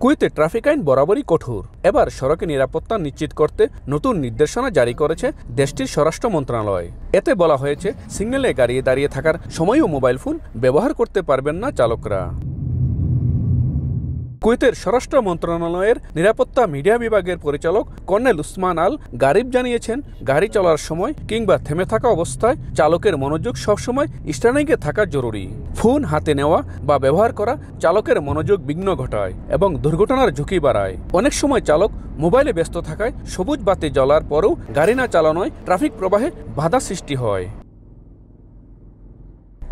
কুয়েতে ট্রাফিক আইন বরাবরই কঠোর। এবার সড়কে নিরাপত্তা নিশ্চিত করতে নতুন নির্দেশনা জারি করেছে দেশটির স্বরাষ্ট্র মন্ত্রণালয়। এতে বলা হয়েছে, সিগন্যালে দাঁড়িয়ে থাকার সময়ও মোবাইল ফোন ব্যবহার করতে পারবেন না চালকরা। কুয়েতের স্বরাষ্ট্র মন্ত্রণালয়ের নিরাপত্তা মিডিয়া বিভাগের পরিচালক কর্নেল উসমান আল গারিব জানিয়েছেন, গাড়ি চলার সময় কিংবা থেমে থাকা অবস্থায় চালকের মনোযোগ সবসময় স্ট্যান্ডিংয়ে থাকা জরুরি। ফোন হাতে নেওয়া বা ব্যবহার করা চালকের মনোযোগ বিঘ্ন ঘটায় এবং দুর্ঘটনার ঝুঁকি বাড়ায়। অনেক সময় চালক মোবাইলে ব্যস্ত থাকায় সবুজ বাতি জ্বলার পরেও গাড়ি না চালানোয় ট্রাফিক প্রবাহে বাধা সৃষ্টি হয়।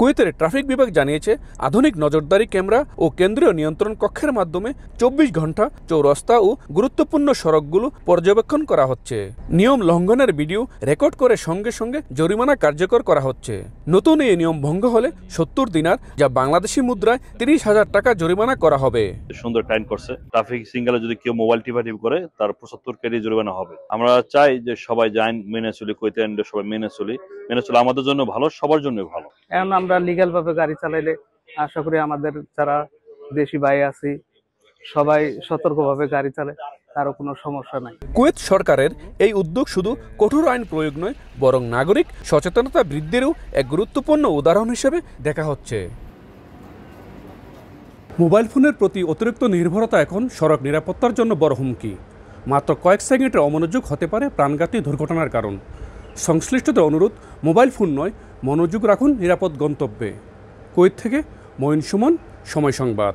কুয়েতের ট্রাফিক বিভাগ জানিয়েছে, আধুনিক নজরদারি ক্যামেরা ও কেন্দ্রীয় নিয়ন্ত্রণ কক্ষের মাধ্যমে 24 ঘন্টা চৌরাস্তা ও গুরুত্বপূর্ণ সড়কগুলো পর্যবেক্ষণ করা হচ্ছে। নিয়ম লঙ্ঘনের ভিডিও রেকর্ড করে সঙ্গে সঙ্গে জরিমানা কার্যকর করা হচ্ছে। নতুন এই নিয়ম ভঙ্গ হলে 70 দিনার, যা বাংলাদেশি মুদ্রায় 30,000 টাকা জরিমানা করা হবে। সুন্দর টাইম করছে। ট্রাফিক সিগন্যালে যদি কেউ মোবাইল টিপাটিপ করে তার 75 কেজি জরিমানা হবে। আমরা চাই যে সবাই আইন মেনে চলি, কুয়েতে আইনটা সবাই মেনে চলি আমাদের জন্য ভালো, সবার জন্য ভালো। এখন আমরা লিগ্যাল ভাবে গাড়ি চালাইলে আশা করি আমাদের যারা দেশি ভাই আছি সবাই সতর্কভাবে গাড়ি চালায়, তারও কোনো সমস্যা নাই। কুয়েত সরকারের এই উদ্যোগ শুধু কঠোর আইন প্রয়োগ নয়, বরং নাগরিক সচেতনতা বৃদ্ধিরও এক গুরুত্বপূর্ণ উদাহরণ হিসেবে দেখা হচ্ছে। মোবাইল ফোনের প্রতি অতিরিক্ত নির্ভরতা এখন সড়ক নিরাপত্তার জন্য বড় হুমকি। মাত্র কয়েক সেকেন্ডের অমনোযোগ হতে পারে প্রাণঘাতী দুর্ঘটনার কারণ। সংশ্লিষ্টদের অনুরোধ, মোবাইল ফোন নয়, মনোযোগ রাখুন নিরাপদ গন্তব্যে। কুয়েত থেকে মঈন সুমন, সময় সংবাদ।